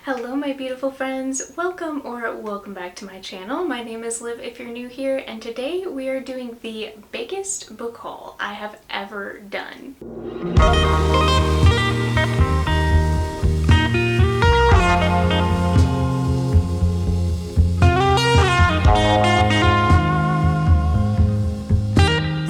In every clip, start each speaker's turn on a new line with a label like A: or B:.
A: Hello my beautiful friends, welcome back to my channel. My name is Liv if you're new here, and today we are doing the biggest book haul I have ever done.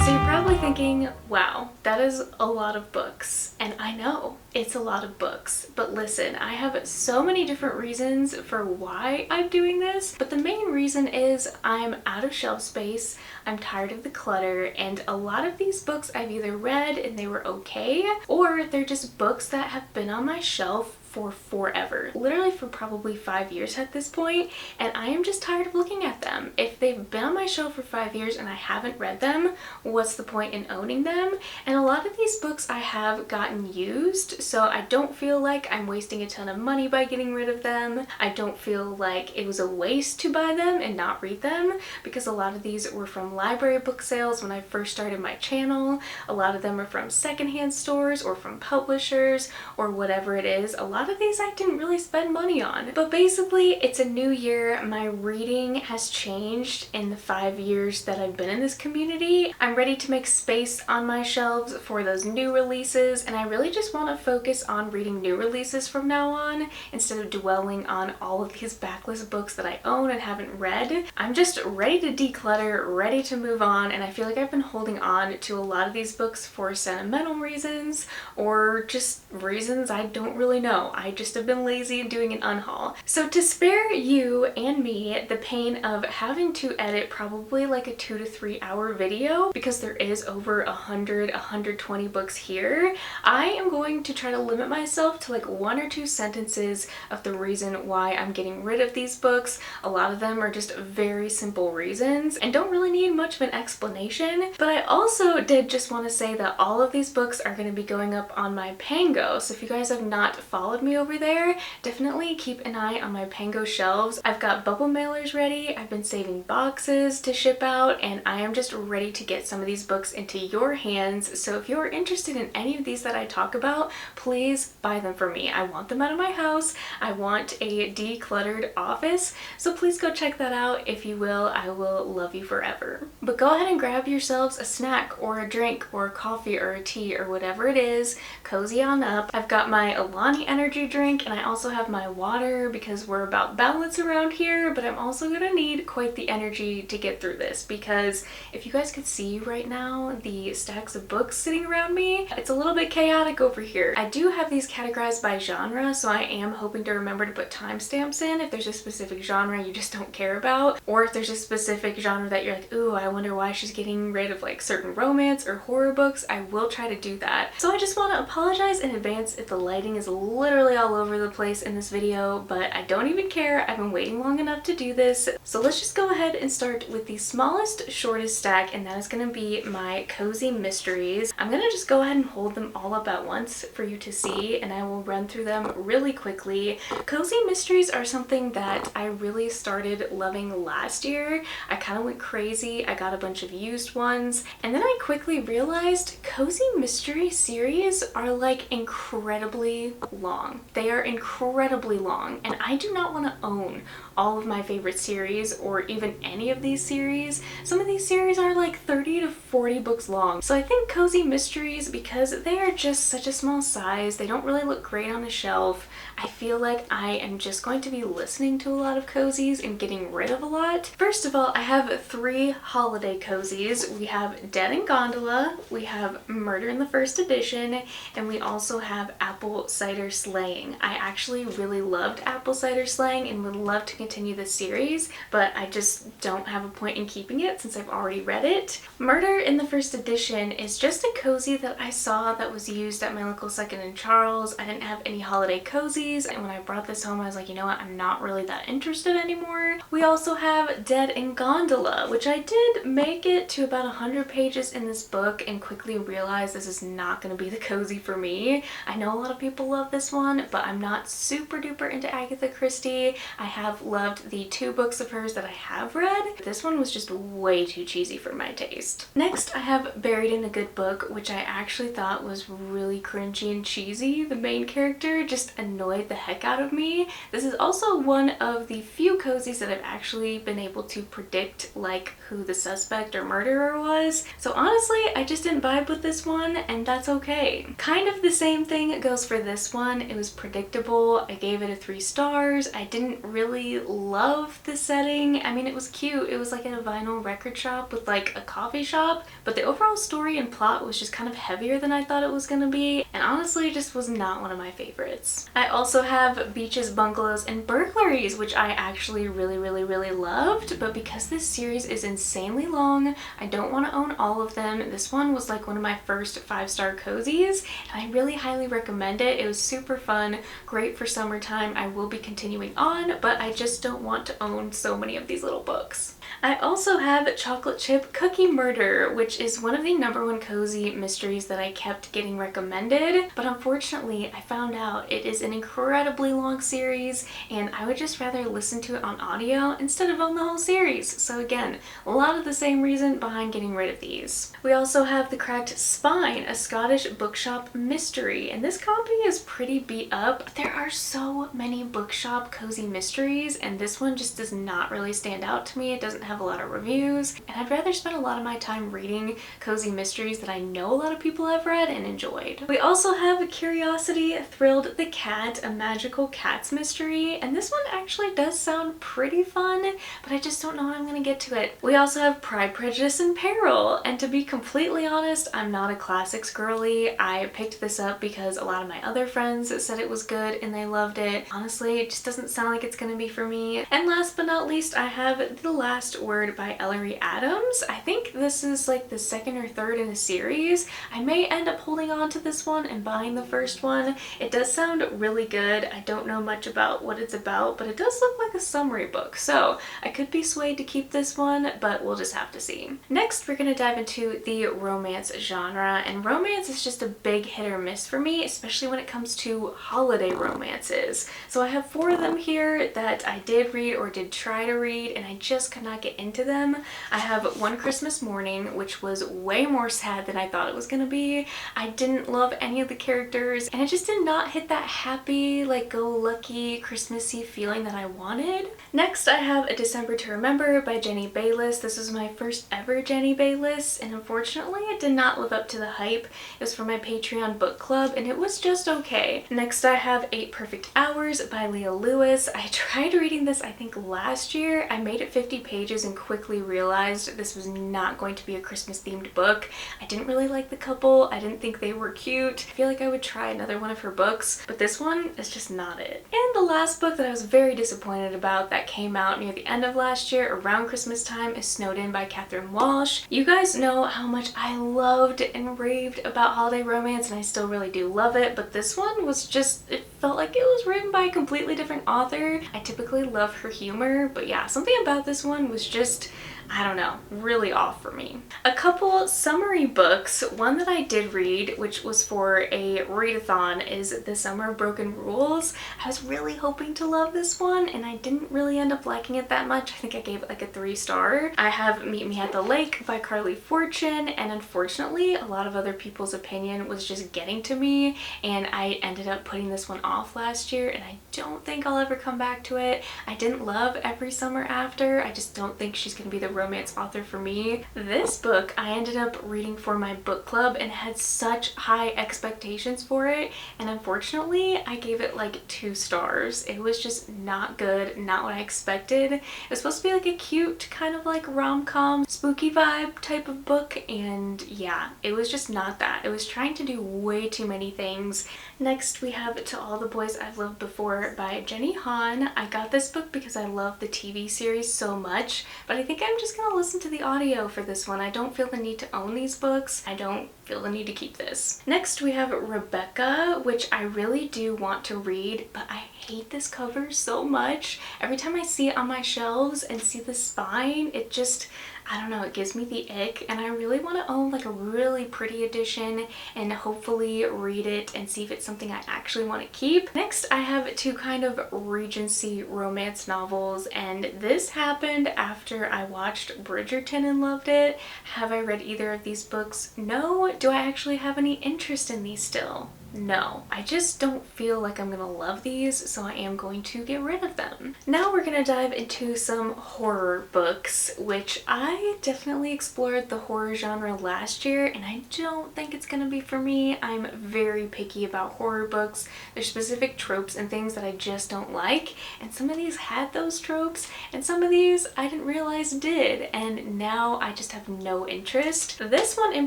A: So you're probably thinking, wow, that is a lot of books, and I know it's a lot of books, but listen, I have so many different reasons for why I'm doing this, but the main reason is I'm out of shelf space, I'm tired of the clutter, and a lot of these books I've either read and they were okay, or they're just books that have been on my shelf for forever, literally for probably 5 years at this point, and I am just tired of looking at them. If they've been on my shelf for 5 years and I haven't read them, what's the point in owning them? And a lot of these books I have gotten used, so I don't feel like I'm wasting a ton of money by getting rid of them. I don't feel like it was a waste to buy them and not read them, because a lot of these were from library book sales when I first started my channel. A lot of them are from secondhand stores or from publishers or whatever it is. A lot of these I didn't really spend money on. But basically, it's a new year. My reading has changed in the 5 years that I've been in this community. I'm ready to make space on my shelves for those new releases, and I really just want to focus on reading new releases from now on instead of dwelling on all of these backlist books that I own and haven't read. I'm just ready to declutter, ready to move on, and I feel like I've been holding on to a lot of these books for sentimental reasons or just reasons I don't really know. I just have been lazy and doing an unhaul. So to spare you and me the pain of having to edit probably like a 2 to 3 hour video, because there is over 120 books here, I am going to try to limit myself to like 1 or 2 sentences of the reason why I'm getting rid of these books. A lot of them are just very simple reasons and don't really need much of an explanation. But I also did just want to say that all of these books are going to be going up on my Pango, so if you guys have not followed me over there, definitely keep an eye on my Pango shelves. I've got bubble mailers ready, I've been saving boxes to ship out, and I am just ready to get some of these books into your hands. So if you're interested in any of these that I talk about, please buy them for me. I want them out of my house. I want a decluttered office, so please go check that out. If you will, I will love you forever. But go ahead and grab yourselves a snack or a drink or a coffee or a tea or whatever it is. Cozy on up. I've got my Alani energy drink, and I also have my water because we're about balance around here, but I'm also gonna need quite the energy to get through this, because if you guys could see right now the stacks of books sitting around me, it's a little bit chaotic over here. I do have these categorized by genre, so I am hoping to remember to put timestamps in if there's a specific genre you just don't care about, or if there's a specific genre that you're like, ooh, I wonder why she's getting rid of like certain romance or horror books. I will try to do that. So I just want to apologize in advance if the lighting is literally all over the place in this video, but I don't even care. I've been waiting long enough to do this. So let's just go ahead and start with the smallest, shortest stack, and that is going to be my cozy mysteries. I'm going to just go ahead and hold them all up at once for you to see, and I will run through them really quickly. Cozy mysteries are something that I really started loving last year. I kind of went crazy. I got a bunch of used ones, and then I quickly realized cozy mystery series are like incredibly long. They are incredibly long, and I do not want to own all of my favorite series or even any of these series. Some of these series are like 30 to 40 books long. So I think cozy mysteries, because they are just such a small size, they don't really look great on a shelf. I feel like I am just going to be listening to a lot of cozies and getting rid of a lot. First of all, I have 3 holiday cozies. We have Dead in Gondola, we have Murder in the First Edition, and we also have Apple Cider Slaying. I actually really loved Apple Cider Slaying and would love to continue this series, but I just don't have a point in keeping it since I've already read it. Murder in the First Edition is just a cozy that I saw that was used at my local Second and Charles. I didn't have any holiday cozies, and when I brought this home I was like, you know what, I'm not really that interested anymore. We also have Dead in Gondola, which I did make it to about 100 pages in this book and quickly realized this is not going to be the cozy for me. I know a lot of people love this one, but I'm not super duper into Agatha Christie. I have loved the 2 books of hers that I have read. This one was just way too cheesy for my taste. Next, I have Buried in a Good Book, which I actually thought was really cringy and cheesy. The main character just annoyed annoyed the heck out of me. This is also one of the few cozies that I've actually been able to predict like who the suspect or murderer was. So honestly, I just didn't vibe with this one, and that's okay. Kind of the same thing goes for this one. It was predictable. I gave it a 3 stars. I didn't really love the setting. I mean, it was cute. It was like in a vinyl record shop with like a coffee shop, but the overall story and plot was just kind of heavier than I thought it was gonna be, and honestly just was not one of my favorites. I also have Beaches, Bungalows, and Burglaries, which I actually really loved, but because this series is insanely long, I don't want to own all of them. This one was like one of my first 5-star cozies, and I really highly recommend it. It was super fun, great for summertime. I will be continuing on, but I just don't want to own so many of these little books. I also have Chocolate Chip Cookie Murder, which is one of the #1 cozy mysteries that I kept getting recommended, but unfortunately I found out it is an incredibly long series, and I would just rather listen to it on audio instead of own the whole series. So again, a lot of the same reason behind getting rid of these. We also have The Cracked Spine, a Scottish bookshop mystery, and this copy is pretty beat up. There are so many bookshop cozy mysteries, and this one just does not really stand out to me. It doesn't have a lot of reviews, and I'd rather spend a lot of my time reading cozy mysteries that I know a lot of people have read and enjoyed. We also have Curiosity Thrilled the Cat, a magical cats mystery, and this one actually does sound pretty fun, but I just don't know when I'm gonna get to it. We also have Pride, Prejudice, and Peril, and to be completely honest, I'm not a classics girly. I picked this up because a lot of my other friends said it was good and they loved it. Honestly, it just doesn't sound like it's gonna be for me. And last but not least, I have The Last Word by Ellery Adams. I think this is like the 2nd or 3rd in a series. I may end up holding on to this one and buying the first one. It does sound really good. I don't know much about what it's about, but it does look like a summary book, so I could be swayed to keep this one, but we'll just have to see. Next, we're gonna dive into the romance genre, and romance is just a big hit or miss for me, especially when it comes to holiday romances. So I have 4 of them here that I did read or did try to read, and I just could not get into them. I have One Christmas Morning, which was way more sad than I thought it was gonna be. I didn't love any of the characters, and it just did not hit that happy, like go-lucky, Christmassy feeling that I wanted. Next, I have A December to Remember by Jenny Bayliss. This was my first ever Jenny Bayliss, and unfortunately it did not live up to the hype. It was for my Patreon book club, and it was just okay. Next, I have 8 Perfect Hours by Leah Lewis. I tried reading this I think last year. I made it 50 pages and quickly realized this was not going to be a Christmas themed book. I didn't really like the couple. I didn't think they were cute. I feel like I would try another one of her books, but this one is just not it. And the last book that I was very disappointed about that came out near the end of last year around Christmas time is Snowed In by Catherine Walsh. You guys know how much I loved and raved about holiday romance, and I still really do love it, but this one was just, it felt like it was written by a completely different author. I typically love her humor, but yeah, something about this one was just, I don't know, really off for me. A couple summary books. One that I did read, which was for a readathon, is The Summer of Broken Rules. I was really hoping to love this one, and I didn't really end up liking it that much. I think I gave it like a 3-star. I have Meet Me at the Lake by Carly Fortune, and unfortunately, a lot of other people's opinion was just getting to me, and I ended up putting this one off last year, and I don't think I'll ever come back to it. I didn't love Every Summer After. I just don't think she's gonna be the romance author for me. This book I ended up reading for my book club and had such high expectations for it, and unfortunately I gave it like 2 stars. It was just not good, not what I expected. It was supposed to be like a cute kind of like rom-com spooky vibe type of book, and yeah, it was just not that. It was trying to do way too many things. Next, we have To All the Boys I've Loved Before by Jenny Han. I got this book because I love the TV series so much, but I think I'm just gonna listen to the audio for this one. I don't feel the need to own these books. I don't feel the need to keep this. Next, we have Rebecca, which I really do want to read, but I hate this cover so much. Every time I see it on my shelves and see the spine, it just, I don't know, it gives me the ick, and I really want to own like a really pretty edition and hopefully read it and see if it's something I actually want to keep. Next, I have 2 kind of Regency romance novels, and this happened after I watched Bridgerton and loved it. Have I read either of these books? No. Do I actually have any interest in these still? no, I just don't feel like I'm gonna love these, so I am going to get rid of them. Now we're gonna dive into some horror books, which I definitely explored the horror genre last year, and I don't think it's gonna be for me. I'm very picky about horror books. There's specific tropes and things that I just don't like, and some of these had those tropes, and some of these I didn't realize did, and now I just have no interest. This one in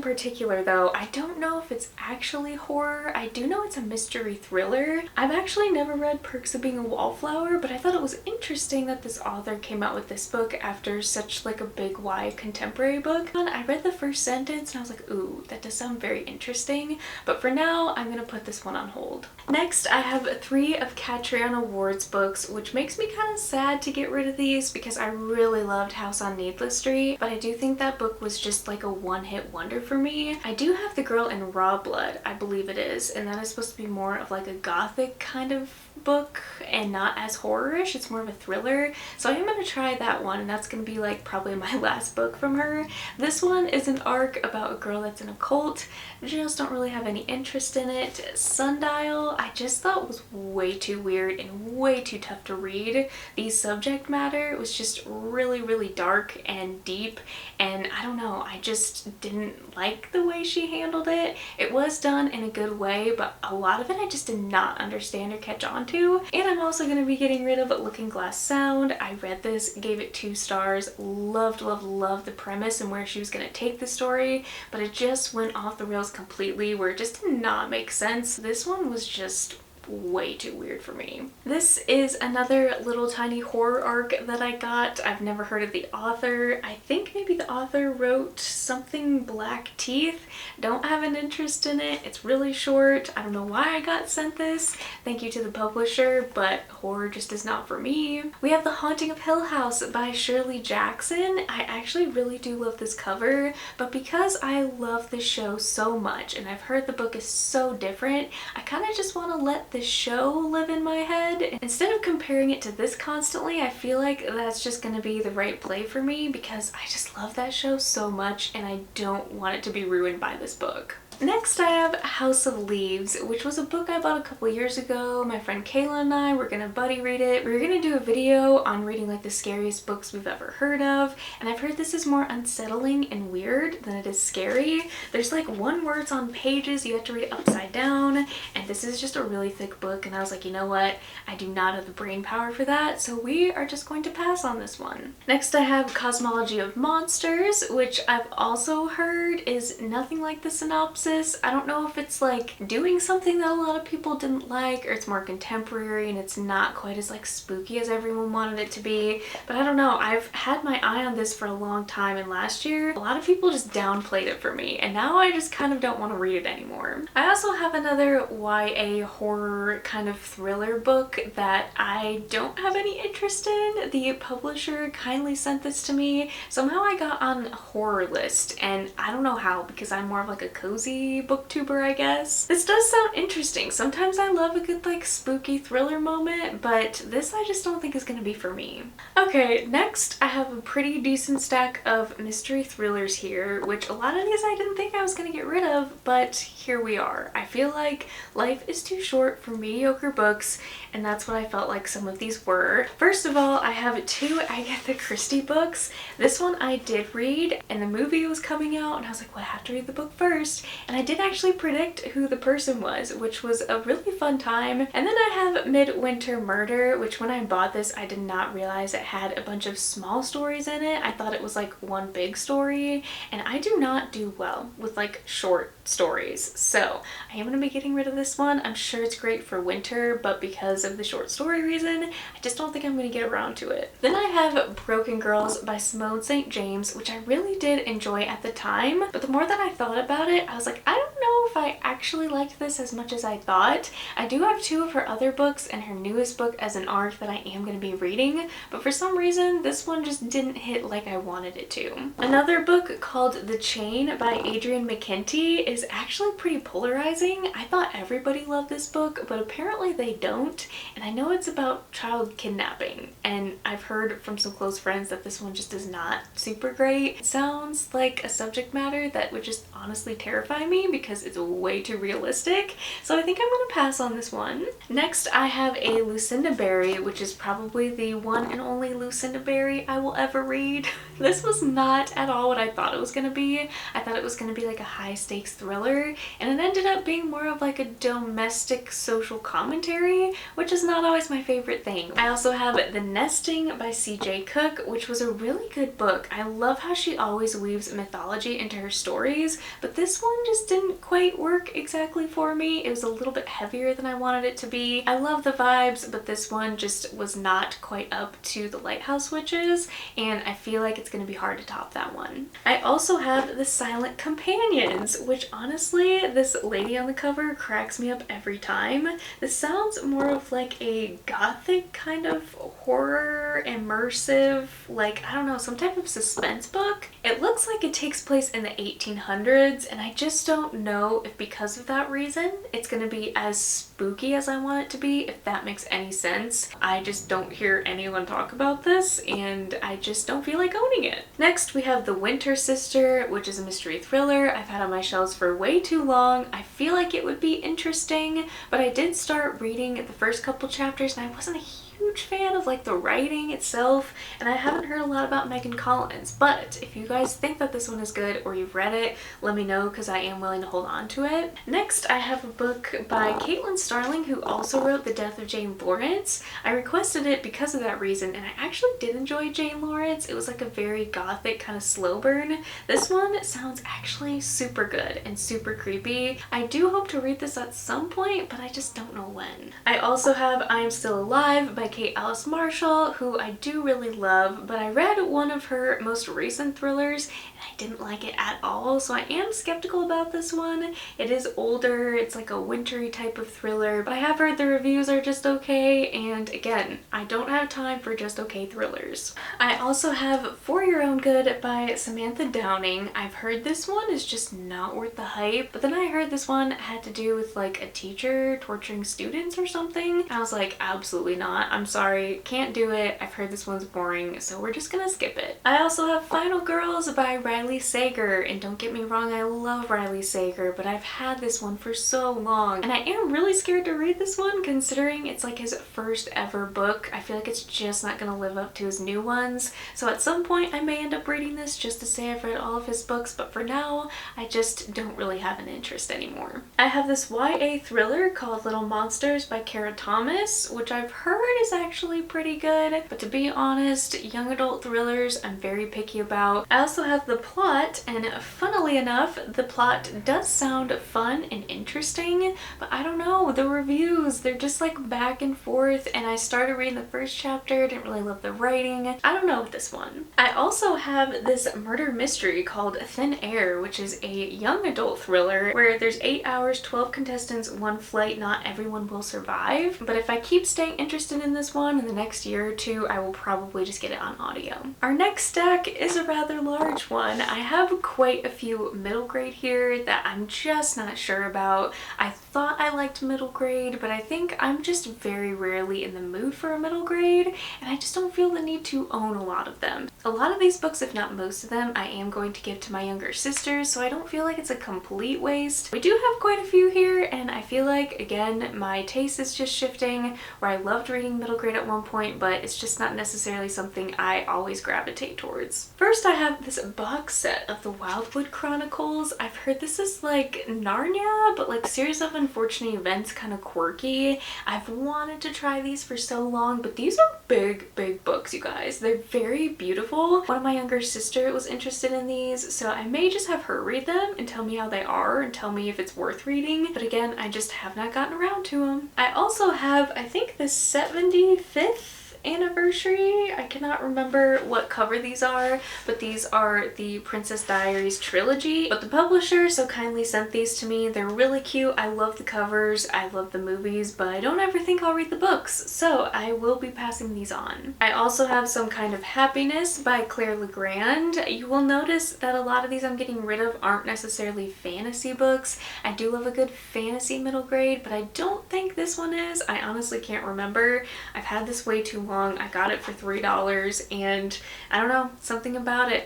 A: particular though, I don't know if it's actually horror. I do know it's a mystery thriller. I've actually never read Perks of Being a Wallflower, but I thought it was interesting that this author came out with this book after such like a big YA contemporary book. And I read the first sentence and I was like, ooh, that does sound very interesting, but for now I'm gonna put this one on hold. Next, I have 3 of Catriona Ward's books, which makes me kind of sad to get rid of these because I really loved House on Needless Street, but I do think that book was just like a one-hit wonder for me. I do have The Girl in Raw Blood, I believe it is, and that is supposed to be more of like a gothic kind of book and not as horror-ish. It's more of a thriller, so I am going to try that one, and that's going to be like probably my last book from her. This one is an arc about a girl that's in a cult. Just don't really have any interest in it. Sundial, I just thought was way too weird and way too tough to read. The subject matter was just really dark and deep, and I don't know, I just didn't like the way she handled it. It was done in a good way, but a lot of it I just did not understand or catch on to. And I'm also going to be getting rid of Looking Glass Sound. I read this, gave it 2 stars, loved the premise and where she was going to take the story, but it just went off the rails completely where it just did not make sense. This one was just way too weird for me. This is another little tiny horror arc that I got. I've never heard of the author. I think maybe the author wrote something Black Teeth. Don't have an interest in it. It's really short. I don't know why I got sent this. Thank you to the publisher, but horror just is not for me. We have The Haunting of Hill House by Shirley Jackson. I actually really do love this cover, but because I love this show so much and I've heard the book is so different, I kind of just want to let this show live in my head. Instead of comparing it to this constantly, I feel like that's just going to be the right play for me because I just love that show so much and I don't want it to be ruined by this book. Next I have House of Leaves, which was a book I bought a couple years ago. My friend Kayla and I were gonna buddy read it. We were gonna do a video on reading like the scariest books we've ever heard of, and I've heard this is more unsettling and weird than it is scary. There's like 1 words on pages, you have to read it upside down, and this is just a really thick book, and I was like, you know what? I do not have the brain power for that, so we are just going to pass on this one. Next I have Cosmology of Monsters, which I've also heard is nothing like the synopsis. I don't know if it's like doing something that a lot of people didn't like, or it's more contemporary and it's not quite as like spooky as everyone wanted it to be, but I don't know. I've had my eye on this for a long time, and last year a lot of people just downplayed it for me, and now I just kind of don't want to read it anymore. I also have another YA horror kind of thriller book that I don't have any interest in. The publisher kindly sent this to me. Somehow I got on a horror list, and I don't know how, because I'm more of like a cozy booktuber, I guess. This does sound interesting. Sometimes I love a good like spooky thriller moment, but this I just don't think is gonna be for me. Okay, next I have a pretty decent stack of mystery thrillers here, which a lot of these I didn't think I was gonna get rid of, but here we are. I feel like life is too short for mediocre books, and that's what I felt like some of these were. First of all, I have 2 Agatha Christie books. This one I did read, and the movie was coming out, and I was like, well, I have to read the book first. And I did actually predict who the person was, which was a really fun time. And then I have Midwinter Murder, which when I bought this, I did not realize it had a bunch of small stories in it. I thought it was like one big story, and I do not do well with like short stories. So I am going to be getting rid of this one. I'm sure it's great for winter, but because of the short story reason, I just don't think I'm going to get around to it. Then I have Broken Girls by Simone St. James, which I really did enjoy at the time, but the more that I thought about it, I was like, I don't know if I actually liked this as much as I thought. I do have 2 of her other books and her newest book as an arc that I am going to be reading, but for some reason this one just didn't hit like I wanted it to. Another book called The Chain by Adrian McKenty is actually pretty polarizing. I thought everybody loved this book, but apparently they don't, and I know it's about child kidnapping, and I've heard from some close friends that this one just is not super great. It sounds like a subject matter that would just honestly terrify me because honest, it's way too realistic. So I think I'm gonna pass on this one. Next, I have a Lucinda Berry, which is probably the one and only Lucinda Berry I will ever read. This was not at all what I thought it was gonna be. I thought it was gonna be like a high stakes thriller, and it ended up being more of like a domestic social commentary, which is not always my favorite thing. I also have The Nesting by C.J. Cook, which was a really good book. I love how she always weaves mythology into her stories, but this one just didn't quite work exactly for me. It was a little bit heavier than I wanted it to be. I love the vibes, but this one just was not quite up to The Lighthouse Witches, and I feel like it's going to be hard to top that one. I also have The Silent Companions, which honestly, this lady on the cover cracks me up every time. This sounds more of like a gothic kind of horror, immersive, like, I don't know, some type of suspense book. It looks like it takes place in the 1800s, and I just don't know if because of that reason it's going to be as spooky as I want it to be, if that makes any sense. I just don't hear anyone talk about this, and I just don't feel like owning it. Next, we have The Winter Sister, which is a mystery thriller I've had on my shelves for way too long. I feel like it would be interesting, but I did start reading the first couple chapters and I wasn't a huge fan of like the writing itself, and I haven't heard a lot about Megan Collins, but if you guys think that this one is good or you've read it, let me know because I am willing to hold on to it. Next, I have a book by Caitlin Starling, who also wrote The Death of Jane Lawrence. I requested it because of that reason, and I actually did enjoy Jane Lawrence. It was like a very gothic kind of slow burn. This one sounds actually super good and super creepy. I do hope to read this at some point, but I just don't know when. I also have I Am Still Alive by Kate Alice Marshall, who I do really love, but I read one of her most recent thrillers and I didn't like it at all, so I am skeptical about this one. It is older, it's like a wintry type of thriller, but I have heard the reviews are just okay, and again, I don't have time for just okay thrillers. I also have For Your Own Good by Samantha Downing. I've heard this one is just not worth the hype, but then I heard this one had to do with like a teacher torturing students or something. I was like, absolutely not. I'm sorry, can't do it. I've heard this one's boring, so we're just gonna skip it. I also have Final Girls by Riley Sager, and don't get me wrong, I love Riley Sager, but I've had this one for so long, and I am really scared to read this one considering it's like his first ever book. I feel like it's just not gonna live up to his new ones, so at some point I may end up reading this just to say I've read all of his books, but for now, I just don't really have an interest anymore. I have this YA thriller called Little Monsters by Kara Thomas, which I've heard is actually pretty good, but to be honest, young adult thrillers I'm very picky about. I also have the plot, and funnily enough, the plot does sound fun and interesting, but I don't know, the reviews, they're just like back and forth, and I started reading the first chapter, didn't really love the writing. I don't know with this one. I also have this murder mystery called Thin Air, which is a young adult thriller where there's 8 hours, 12 contestants, 1 flight, not everyone will survive, but if I keep staying interested in this one in the next year or two, I will probably just get it on audio. Our next stack is a rather large one. I have quite a few middle grade here that I'm just not sure about. I thought I liked middle grade, but I think I'm just very rarely in the mood for a middle grade, and I just don't feel the need to own a lot of them. A lot of these books, if not most of them, I am going to give to my younger sisters, so I don't feel like it's a complete waste. We do have quite a few here, and I feel like, again, my taste is just shifting, where I loved reading middle grade at one point, but it's just not necessarily something I always gravitate towards. First, I have this box set of the Wildwood Chronicles. I've heard this is like Narnia, but like Series of Unfortunate Events, kind of quirky. I've wanted to try these for so long, but these are big, big books, you guys. They're very beautiful. One of my younger sister was interested in these, so I may just have her read them and tell me how they are and tell me if it's worth reading, but again, I just have not gotten around to them. I also have, I think, the 75th anniversary. I cannot remember what cover these are, but these are the Princess Diaries trilogy, but the publisher so kindly sent these to me. They're really cute. I love the covers, I love the movies, but I don't ever think I'll read the books, so I will be passing these on. I also have Some Kind of Happiness by Claire Legrand. You will notice that a lot of these I'm getting rid of aren't necessarily fantasy books. I do love a good fantasy middle grade, but I don't think this one is. I honestly can't remember. I've had this way too long. I got it for $3 and I don't know, something about it.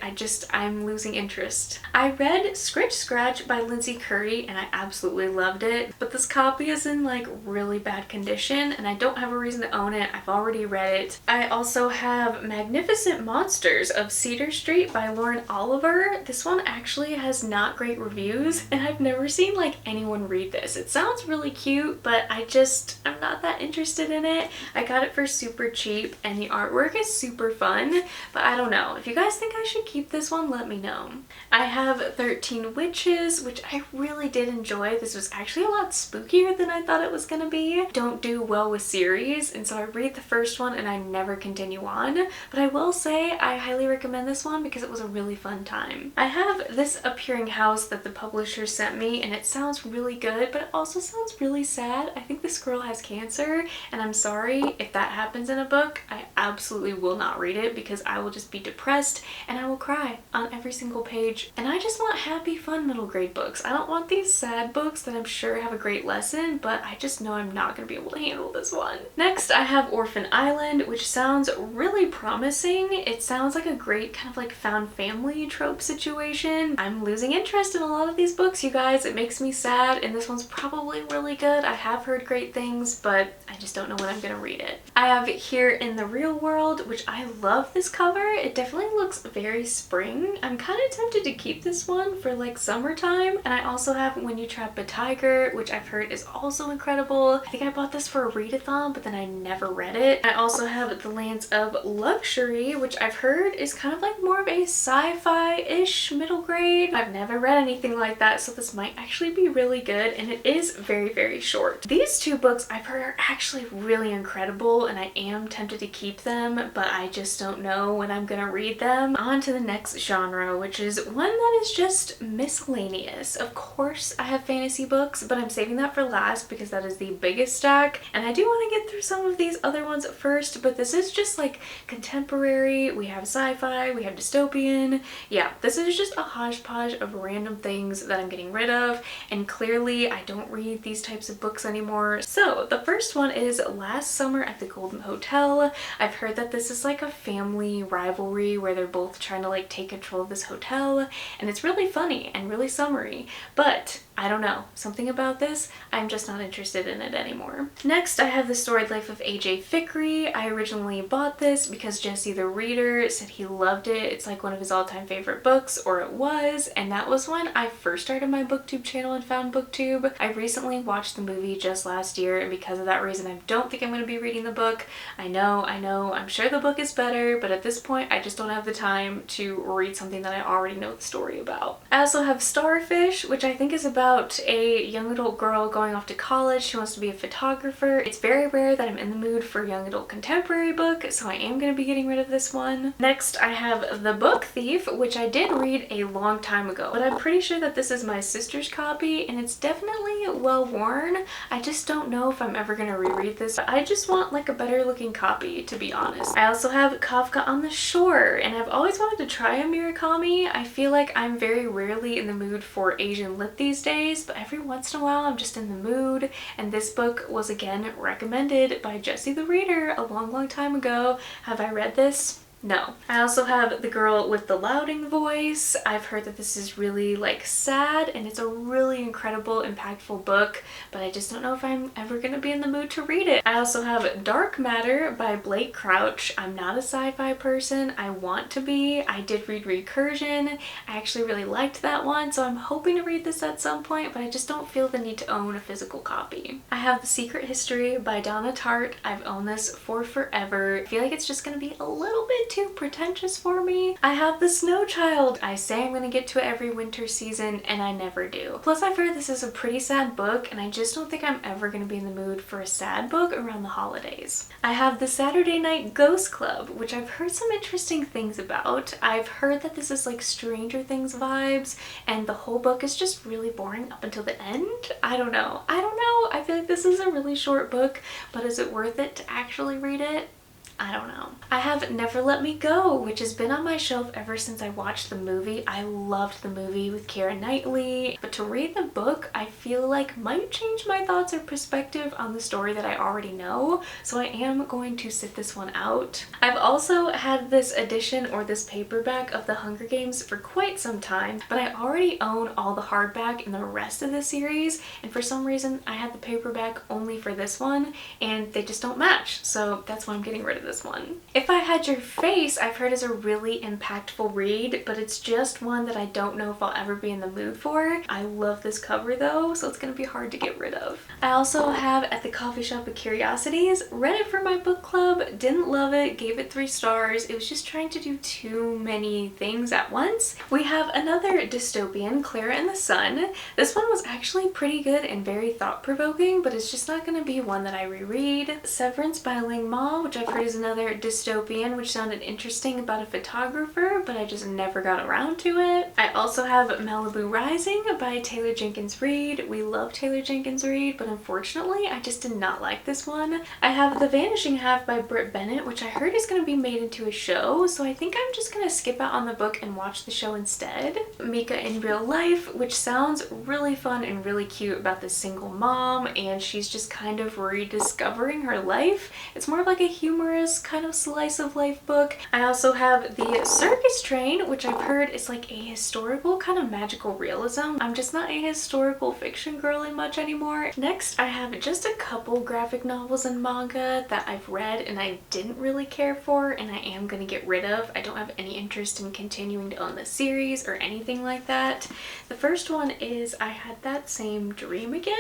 A: I'm losing interest. I read Scritch Scratch by Lindsay Curry and I absolutely loved it, but this copy is in like really bad condition and I don't have a reason to own it. I've already read it. I also have Magnificent Monsters of Cedar Street by Lauren Oliver. This one actually has not great reviews and I've never seen like anyone read this. It sounds really cute, but I'm not that interested in it. I got it for super cheap and the artwork is super fun, but I don't know. If you guys think I should keep this one, let me know. I have 13 Witches, which I really did enjoy. This was actually a lot spookier than I thought it was gonna be. Don't do well with series, and so I read the first one and I never continue on, but I will say I highly recommend this one because it was a really fun time. I have this Appearing House that the publisher sent me and it sounds really good, but it also sounds really sad. I think this girl has cancer and I'm sorry if that happens in a book. I absolutely will not read it because I will just be depressed and I will cry on every single page. And I just want happy, fun middle grade books. I don't want these sad books that I'm sure have a great lesson, but I just know I'm not going to be able to handle this one. Next, I have Orphan Island, which sounds really promising. It sounds like a great kind of like found family trope situation. I'm losing interest in a lot of these books, you guys. It makes me sad, and this one's probably really good. I have heard great things, but I just don't know when I'm going to read it. I have Here in the Real World, which I love this cover. It definitely looks very spring. I'm kind of tempted to keep this one for like summertime. And I also have When You Trap a Tiger, which I've heard is also incredible. I think I bought this for a readathon, but then I never read it. I also have The Lands of Luxury, which I've heard is kind of like more of a sci-fi-ish middle grade. I've never read anything like that, so this might actually be really good, and it is very, very short. These two books I've heard are actually really incredible, and I am tempted to keep them, but I just don't know when I'm gonna read them. On to the next genre, which is one that is just miscellaneous. Of course, I have fantasy books, but I'm saving that for last because that is the biggest stack, and I do want to get through some of these other ones first, but this is just like contemporary, we have sci-fi, we have dystopian. Yeah, this is just a hodgepodge of random things that I'm getting rid of, and clearly I don't read these types of books anymore. So the first one is Last Summer at the Golden Hotel. I've heard that this is like a family rivalry where they're both trying to like take control of this hotel, and it's really funny and really summery, but I don't know, something about this, I'm just not interested in it anymore. Next, I have The Storied Life of A.J. Fikry. I originally bought this because Jesse the Reader said he loved it. It's like one of his all-time favorite books, or it was, and that was when I first started my booktube channel and found booktube. I recently watched the movie just last year, and because of that reason, I don't think I'm going to be reading the book. I know, I'm sure the book is better, but at this point, I just don't have the time to read something that I already know the story about. I also have Starfish, which I think is about a young adult girl going off to college. She wants to be a photographer. It's very rare that I'm in the mood for a young adult contemporary book, so I am going to be getting rid of this one. Next, I have The Book Thief, which I did read a long time ago, but I'm pretty sure that this is my sister's copy, and it's definitely well worn. I just don't know if I'm ever going to reread this. I just want like a better looking copy, to be honest. I also have Kafka on the Shore, and I've always wanted to try a Murakami. I feel like I'm very rarely in the mood for Asian lit these days, but every once in a while I'm just in the mood, and this book was again recommended by Jesse the Reader a long time ago. Have I read this? No. I also have The Girl with the Louding Voice. I've heard that this is really like sad, and it's a really incredible, impactful book, but I just don't know if I'm ever gonna be in the mood to read it. I also have Dark Matter by Blake Crouch. I'm not a sci-fi person. I want to be. I did read Recursion. I actually really liked that one, so I'm hoping to read this at some point, but I just don't feel the need to own a physical copy. I have The Secret History by Donna Tartt. I've owned this for forever. I feel like it's just gonna be a little bit too pretentious for me. I have The Snow Child. I say I'm gonna get to it every winter season, and I never do. Plus, I've heard this is a pretty sad book, and I just don't think I'm ever gonna be in the mood for a sad book around the holidays. I have The Saturday Night Ghost Club, which I've heard some interesting things about. I've heard that this is like Stranger Things vibes, and the whole book is just really boring up until the end. I don't know. I feel like this is a really short book, but is it worth it to actually read it? I don't know. I have Never Let Me Go, which has been on my shelf ever since I watched the movie. I loved the movie with Keira Knightley, but to read the book I feel like might change my thoughts or perspective on the story that I already know, so I am going to sit this one out. I've also had this edition or this paperback of The Hunger Games for quite some time, but I already own all the hardback in the rest of the series, and for some reason I had the paperback only for this one and they just don't match, so that's why I'm getting rid of this one. If I Had Your Face, I've heard is a really impactful read, but it's just one that I don't know if I'll ever be in the mood for. I love this cover though, so it's gonna be hard to get rid of. I also have At the Coffee Shop of Curiosities. Read it for my book club, didn't love it, gave it 3 stars. It was just trying to do too many things at once. We have another dystopian, Clara and the Sun. This one was actually pretty good and very thought-provoking, but it's just not gonna be one that I reread. Severance by Ling Ma, which I've heard is another dystopian, which sounded interesting about a photographer, but I just never got around to it. I also have Malibu Rising by Taylor Jenkins Reid. We love Taylor Jenkins Reid, but unfortunately I just did not like this one. I have The Vanishing Half by Britt Bennett, which I heard is going to be made into a show, so I think I'm just going to skip out on the book and watch the show instead. Mika in Real Life, which sounds really fun and really cute about this single mom, and she's just kind of rediscovering her life. It's more of like a humorous kind of slice of life book. I also have The Circus Train, which I've heard is like a historical kind of magical realism. I'm just not a historical fiction girly much anymore. Next, I have just a couple graphic novels and manga that I've read and I didn't really care for and I am going to get rid of. I don't have any interest in continuing to own the series or anything like that. The first one is I Had That Same Dream Again,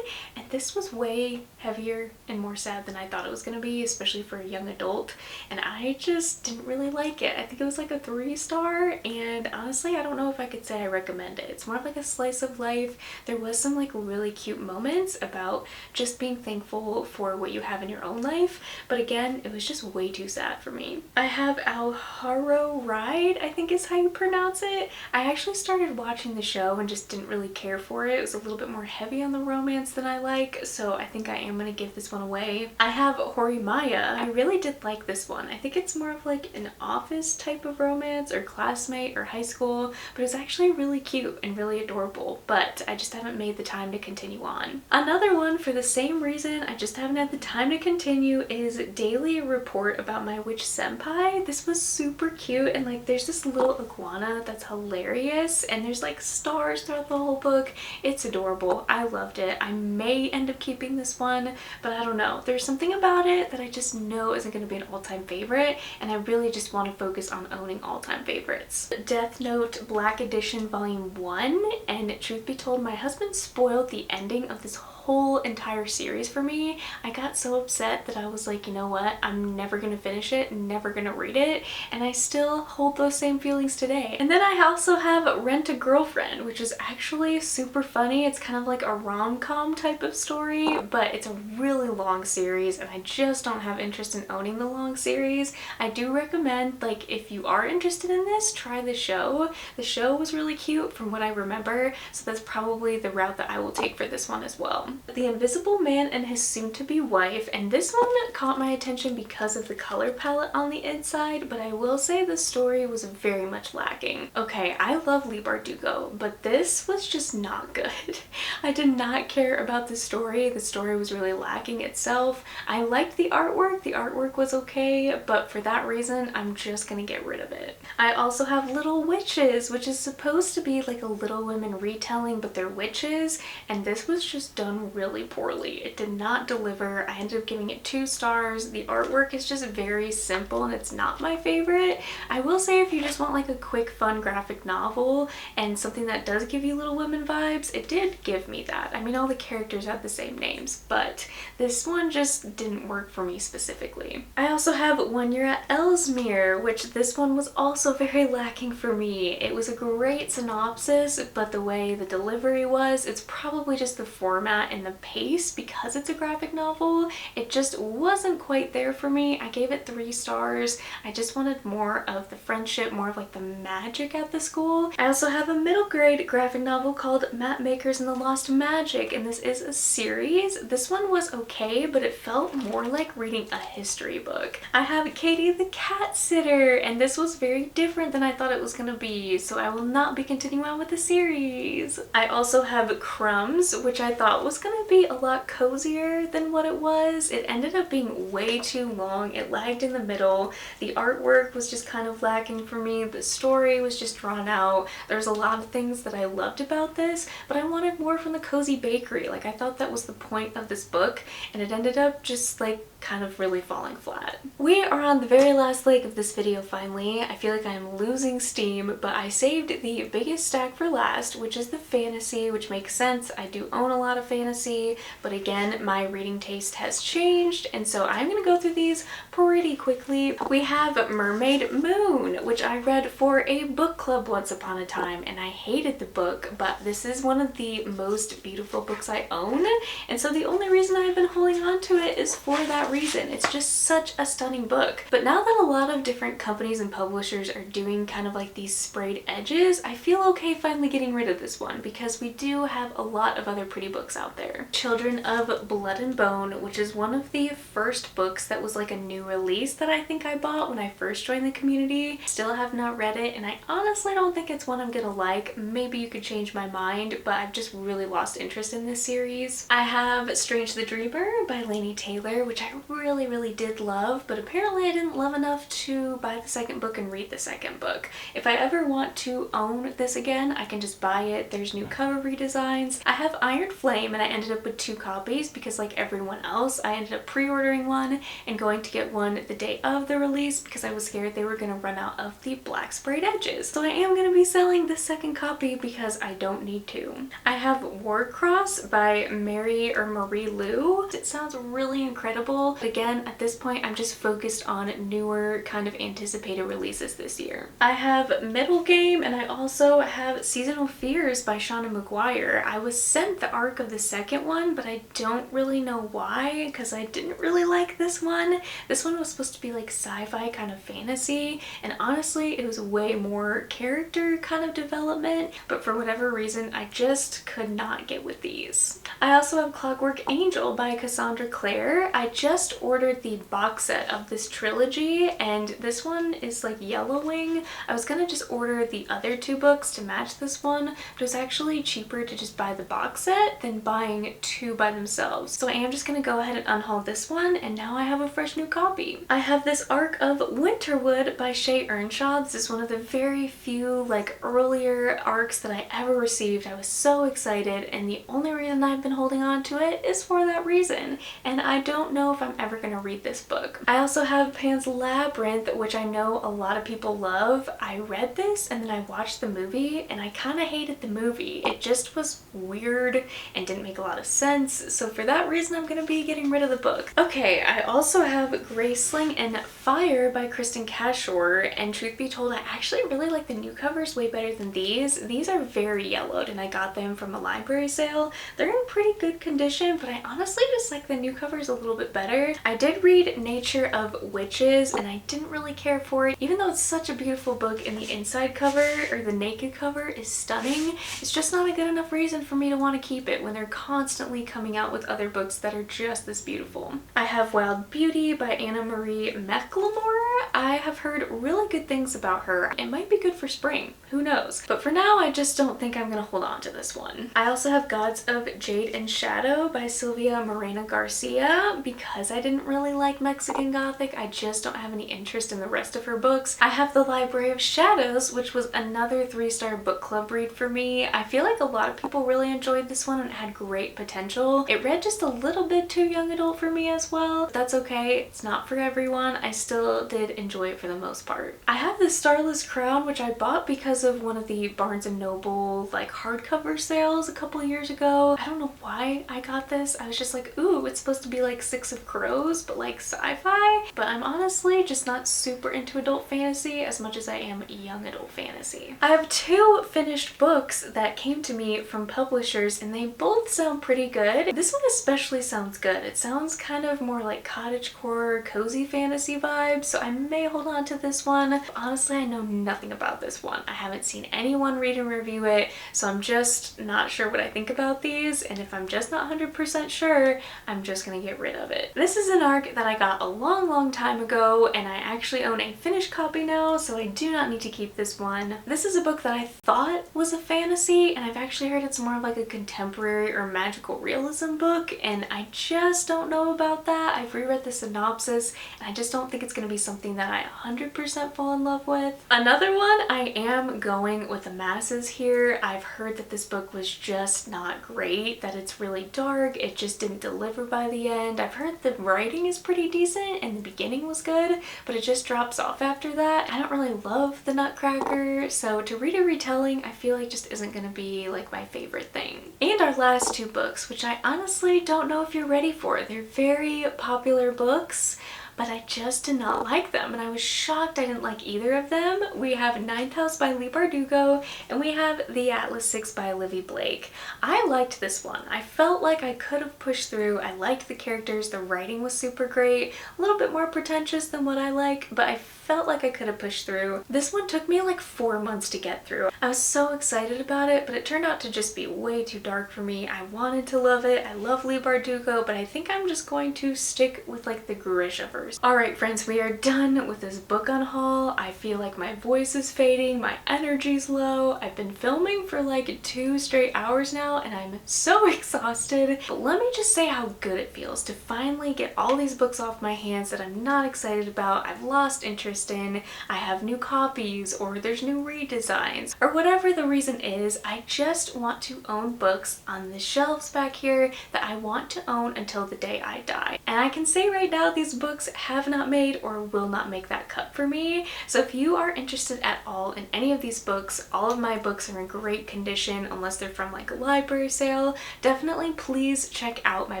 A: and this was way heavier and more sad than I thought it was going to be, especially for a young adult, and I just didn't really like it. I think it was like a 3-star, and honestly I don't know if I could say I recommend it. It's more of like a slice of life. There was some like really cute moments about just being thankful for what you have in your own life, but again it was just way too sad for me. I have Alharo Ride, I think is how you pronounce it. I actually started watching the show and just didn't really care for it. It was a little bit more heavy on the romance than I like, so I think I am going to give this one away. I have Horimaya. I really did like this one. I think it's more of like an office type of romance or classmate or high school, but it's actually really cute and really adorable, but I just haven't made the time to continue on. Another one for the same reason I just haven't had the time to continue is Daily Report About My Witch Senpai. This was super cute, and like there's this little iguana that's hilarious and there's like stars throughout the whole book. It's adorable. I loved it. I may end up keeping this one, but I don't know. There's something about it that I just know isn't going to be an all-time favorite, and I really just want to focus on owning all-time favorites. Death Note Black Edition Volume 1, and truth be told, my husband spoiled the ending of this whole entire series for me. I got so upset that I was like, you know what, I'm never gonna finish it, never gonna read it, and I still hold those same feelings today. And then I also have Rent a Girlfriend, which is actually super funny. It's kind of like a rom-com type of story, but it's a really long series and I just don't have interest in owning the long series. I do recommend, like, if you are interested in this, try the show. The show was really cute from what I remember, so that's probably the route that I will take for this one as well. The Invisible Man and His Soon-to-Be Wife, and this one caught my attention because of the color palette on the inside, but I will say the story was very much lacking. Okay, I love Leigh Bardugo, but this was just not good. I did not care about the story. The story was really lacking itself. I liked the artwork was okay, but for that reason I'm just gonna get rid of it. I also have Little Witches, which is supposed to be like a Little Women retelling, but they're witches, and this was just done really poorly. It did not deliver. I ended up giving it 2 stars. The artwork is just very simple and it's not my favorite. I will say if you just want like a quick fun graphic novel and something that does give you Little Women vibes, it did give me that. I mean, all the characters have the same names, but this one just didn't work for me specifically. I also have When You're at Ellesmere, which this one was also very lacking for me. It was a great synopsis, but the way the delivery was, it's probably just the format in the pace because it's a graphic novel. It just wasn't quite there for me. I gave it 3 stars. I just wanted more of the friendship, more of like the magic at the school. I also have a middle grade graphic novel called Map Makers and the Lost Magic, and this is a series. This one was okay, but it felt more like reading a history book. I have Katie the Cat Sitter, and this was very different than I thought it was gonna be, so I will not be continuing on with the series. I also have Crumbs, which I thought was gonna be a lot cozier than what it was. It ended up being way too long. It lagged in the middle. The artwork was just kind of lacking for me. The story was just drawn out. There's a lot of things that I loved about this, but I wanted more from the cozy bakery. Like, I thought that was the point of this book, and it ended up just like kind of really falling flat. We are on the very last leg of this video finally. I feel like I'm losing steam, but I saved the biggest stack for last, which is the fantasy, which makes sense. I do own a lot of fantasy, but again, my reading taste has changed, and so I'm gonna go through these pretty quickly. We have Mermaid Moon, which I read for a book club once upon a time, and I hated the book, but this is one of the most beautiful books I own, and so the only reason I've been holding on to it is for that reason. It's just such a stunning book. But now that a lot of different companies and publishers are doing kind of like these sprayed edges, I feel okay finally getting rid of this one because we do have a lot of other pretty books out there. Children of Blood and Bone, which is one of the first books that was like a new release that I think I bought when I first joined the community. Still have not read it, and I honestly don't think it's one I'm gonna like. Maybe you could change my mind, but I've just really lost interest in this series. I have Strange the Dreamer by Laini Taylor, which I really did love, but apparently I didn't love enough to buy the second book and read the second book. If I ever want to own this again, I can just buy it. There's new cover redesigns. I have Iron Flame, and I ended up with 2 copies because like everyone else, I ended up pre-ordering one and going to get one the day of the release because I was scared they were going to run out of the black sprayed edges. So I am going to be selling the second copy because I don't need to. I have Warcross by Marie Lu. It sounds really incredible, but again, at this point, I'm just focused on newer kind of anticipated releases this year. I have Middle Game, and I also have Seasonal Fears by Shauna McGuire. I was sent the arc of the second one, but I don't really know why because I didn't really like this one. This one was supposed to be like sci-fi kind of fantasy, and honestly, it was way more character kind of development, but for whatever reason, I just could not get with these. I also have Clockwork Angel by Cassandra Clare. I just ordered the box set of this trilogy, and this one is like yellowing. I was gonna just order the other 2 books to match this one, but it was actually cheaper to just buy the box set than buying 2 by themselves. So I am just gonna go ahead and unhaul this one, and now I have a fresh new copy. I have this arc of Winterwood by Shay Earnshaw. This is one of the very few like earlier arcs that I ever received. I was so excited, and the only reason I've been holding on to it is for that reason, and I don't know if I'm ever gonna read this book. I also have Pan's Labyrinth, which I know a lot of people love. I read this and then I watched the movie, and I kind of hated the movie. It just was weird and didn't make a lot of sense, so for that reason I'm gonna be getting rid of the book. Okay, I also have Graceling and Fire by Kristen Cashore, and truth be told, I actually really like the new covers way better than these. These are very yellowed, and I got them from a library sale. They're in pretty good condition, but I honestly just like the new covers a little bit better. I did read Nature of Witches, and I didn't really care for it. Even though it's such a beautiful book and the inside cover, or the naked cover, is stunning, it's just not a good enough reason for me to want to keep it when they're constantly coming out with other books that are just this beautiful. I have Wild Beauty by Anna Marie McLemore. I have heard really good things about her. It might be good for spring, who knows? But for now, I just don't think I'm gonna hold on to this one. I also have Gods of Jade and Shadow by Sylvia Morena Garcia. Because I didn't really like Mexican Gothic, I just don't have any interest in the rest of her books. I have The Library of Shadows, which was another 3-star book club read for me. I feel like a lot of people really enjoyed this one and it had great potential. It read just a little bit too young adult for me as well. That's okay, it's not for everyone. I still did enjoy it for the most part. I have The Starless Crown, which I bought because of one of the Barnes & Noble like hardcover sales a couple years ago. I don't know why I got this. I was just like, ooh, it's supposed to be like 6 of crows, but like sci-fi. But I'm honestly just not super into adult fantasy as much as I am young adult fantasy. I have 2 finished books that came to me from publishers and they both sound pretty good. This one especially sounds good. It sounds kind of more like cottagecore, cozy fantasy vibes, so I may hold on to this one. But honestly, I know nothing about this one. I haven't seen anyone read and review it, so I'm just not sure what I think about these, and if I'm just not 100% sure, I'm just gonna get rid of it. This is an ARC that I got a long time ago, and I actually own a finished copy now, so I do not need to keep this one. This is a book that I thought was a fantasy, and I've actually heard it's more of like a contemporary or magical realism book, and I just don't know about that. I've reread the synopsis, and I just don't think it's gonna be something that I 100% fall in love with. Another one, I am going with the masses here. I've heard that this book was just not great, that it's really dark, it just didn't deliver by the end. I've heard the writing is pretty decent and the beginning was good, but it just drops off after that. I don't really love the Nutcracker, so to read a retelling, I feel like just isn't gonna be like my favorite thing. And our last 2 books, which I honestly don't know if you're ready for. They're very popular books, but I just did not like them, and I was shocked I didn't like either of them. We have Ninth House by Leigh Bardugo, and we have The Atlas Six by Olivia Blake. I liked this one. I felt like I could have pushed through. I liked the characters, the writing was super great, a little bit more pretentious than what I like, but I felt like I could have pushed through. This one took me like 4 months to get through. I was so excited about it, but it turned out to just be way too dark for me. I wanted to love it. I love Leigh Bardugo, but I think I'm just going to stick with like the Grishaverse. Alright friends, we are done with this book unhaul. I feel like my voice is fading, my energy's low. I've been filming for like 2 straight hours now and I'm so exhausted. But let me just say how good it feels to finally get all these books off my hands that I'm not excited about, I've lost interest in, I have new copies, or there's new redesigns, or whatever the reason is. I just want to own books on the shelves back here that I want to own until the day I die. And I can say right now these books have not made or will not make that cut for me. So if you are interested at all in any of these books, all of my books are in great condition unless they're from like a library sale. Definitely please check out my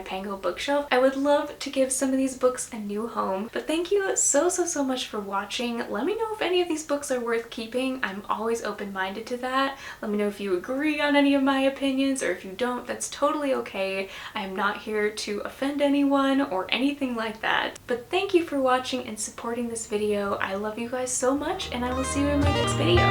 A: Pango bookshelf. I would love to give some of these books a new home. But thank you so much for watching. Let me know if any of these books are worth keeping. I'm always open-minded to that. Let me know if you agree on any of my opinions, or if you don't, that's totally okay. I am not here to offend anyone or anything like that. But thank you for watching and supporting this video. I love you guys so much, and I will see you in my next video.